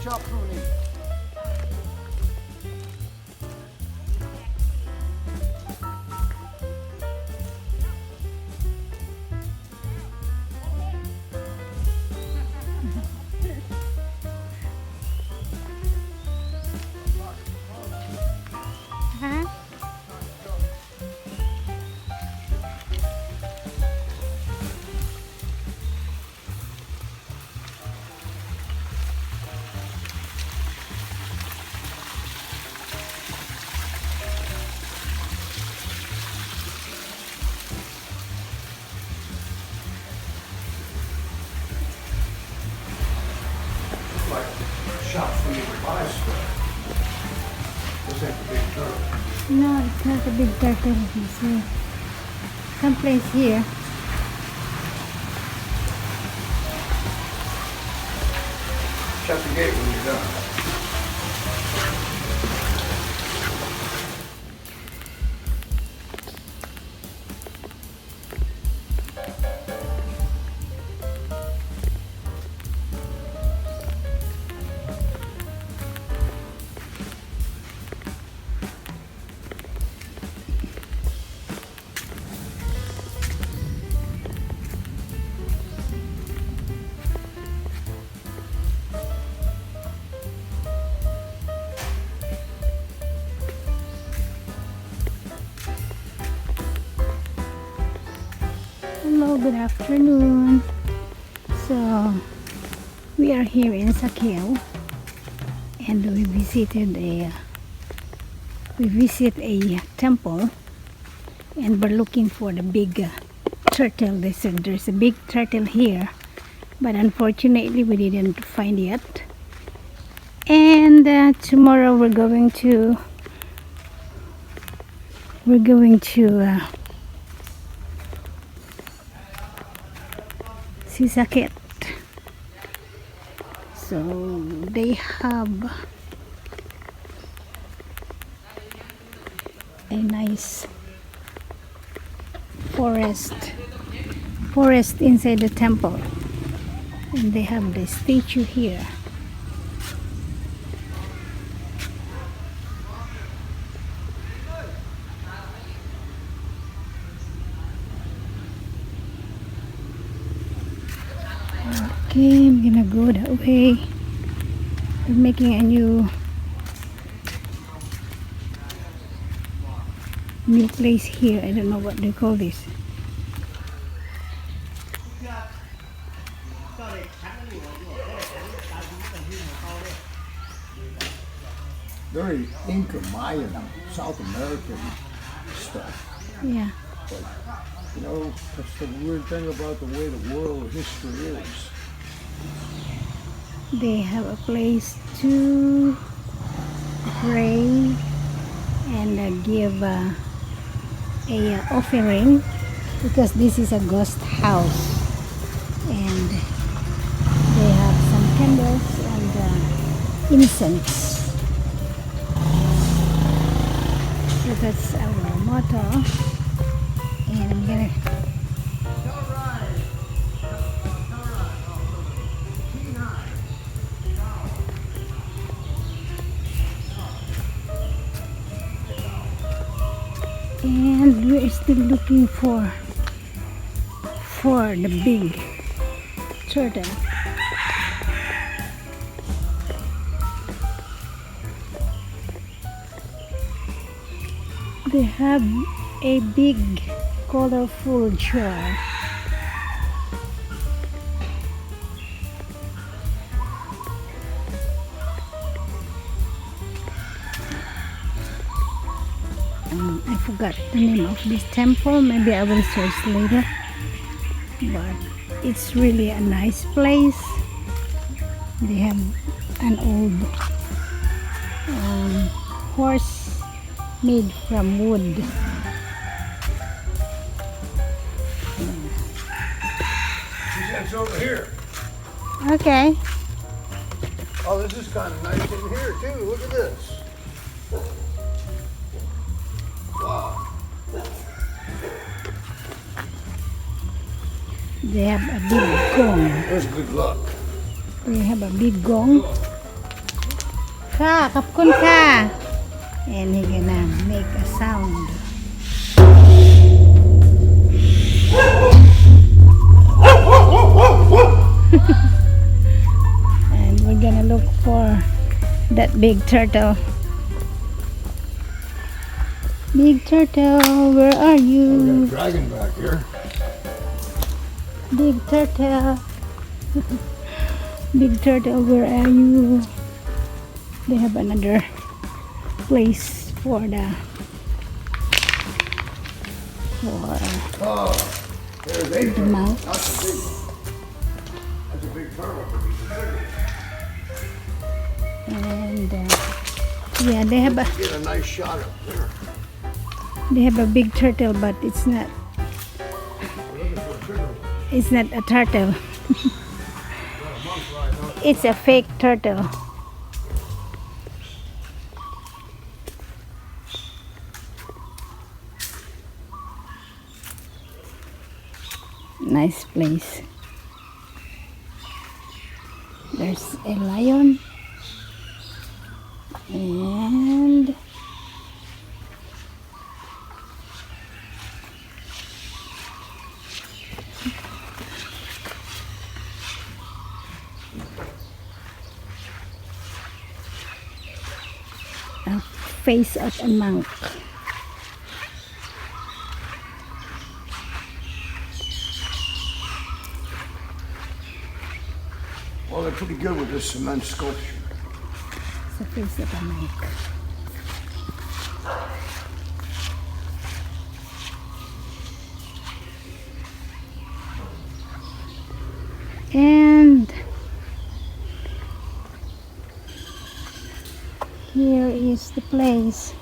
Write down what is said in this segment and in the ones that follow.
shop pruning. Huh? Like shop for you to buy stuff. This ain't the big turtle. No, it's not a big turtle. It's someplace here. Shut the gate when you're done. Hello, good afternoon. So we are here in Sakeao, and we visit a temple, and we're looking for the big turtle. They said there's a big turtle here, but unfortunately we didn't find yet. And tomorrow we're going to Sakeao. So they have a nice forest inside the temple, and they have the statue here. Okay, I'm gonna go that way. They're making a new place here. I don't know what they call this. Very Inca, Mayan, South American stuff. Yeah. But, you know, that's the weird thing about the way the world history is. They have a place to pray and give a offering, because this is a ghost house, and they have some candles and incense. So that's our motto, and I'm gonna and we're still looking for the big turtle. They have a big colorful jar. I forgot the name of this temple. Maybe I will search later. But it's really a nice place. They have an old horse made from wood. She said it's over here. Okay. Oh, this is kind of nice in here too. Look at this. Wow. They have a big gong. That's good luck. They have a big gong. ค่ะขอบคุณค่ะ and he gonna make a sound and we're gonna look for that big turtle. Big turtle, where are We got a you? dragon back here. Big turtle. Big turtle, where are you? They have another place for Oh, there's a the mouse. That's a big one. That's a big turtle. And yeah, they have Get a nice shot up there. a big turtle, but it's not We're looking for a turtle. a turtle. Got a monk riding on. It's a fake turtle. Nice place. There's a lion and a face of a monk. Well, they're pretty good with this cement sculpture. It's a face of a monk. And here is the place.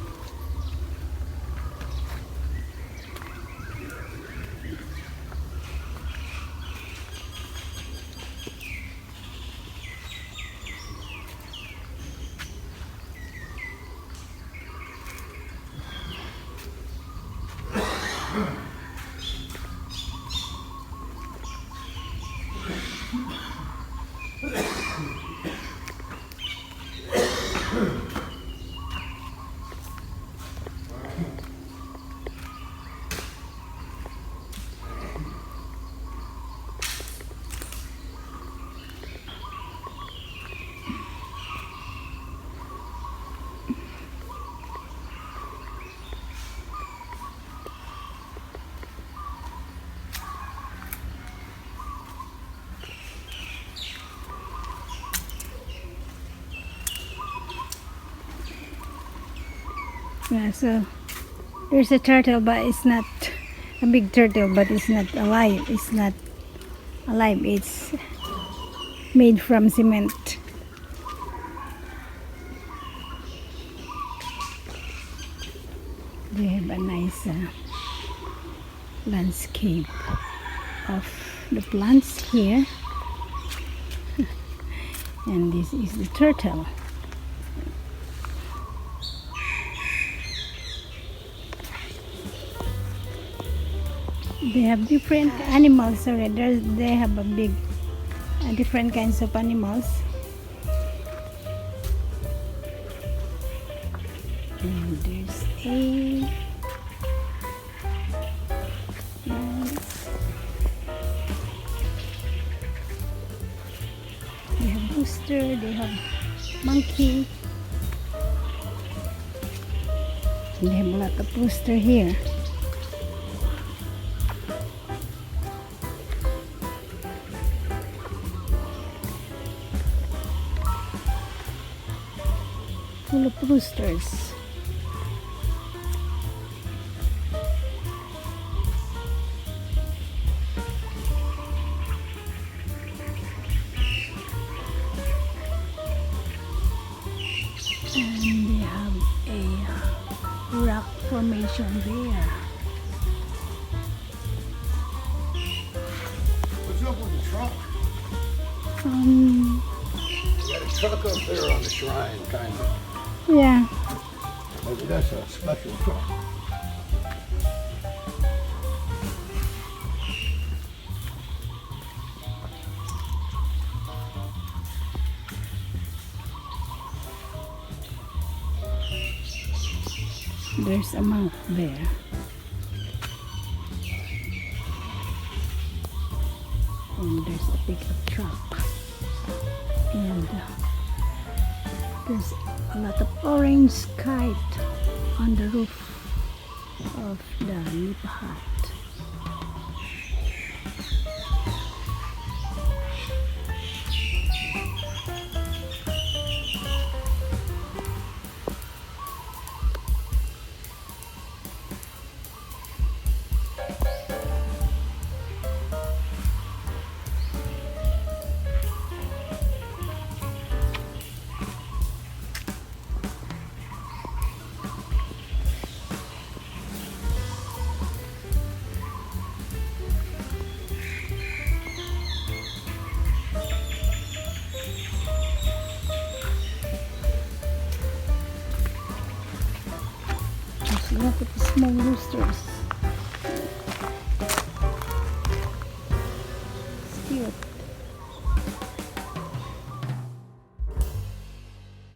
Yeah, so there's a turtle, but it's not a big turtle, but it's not alive. It's not alive. It's made from cement. They have a nice landscape of the plants here. And this is the turtle. They have different animals. Sorry, they have a big, different kinds of animals. And there's a nice. They have rooster. They have monkey. They have a lot of rooster here. Full of roosters. And they have a rock formation there. What's up with the truck? Um, You got a truck up there on the shrine, kind of. yeah. Maybe that's a special truck. There's a monk there. And there's a pickup truck. And there's a lot of orange kite on the roof of the nipa hut. Look at the small roosters. It's cute.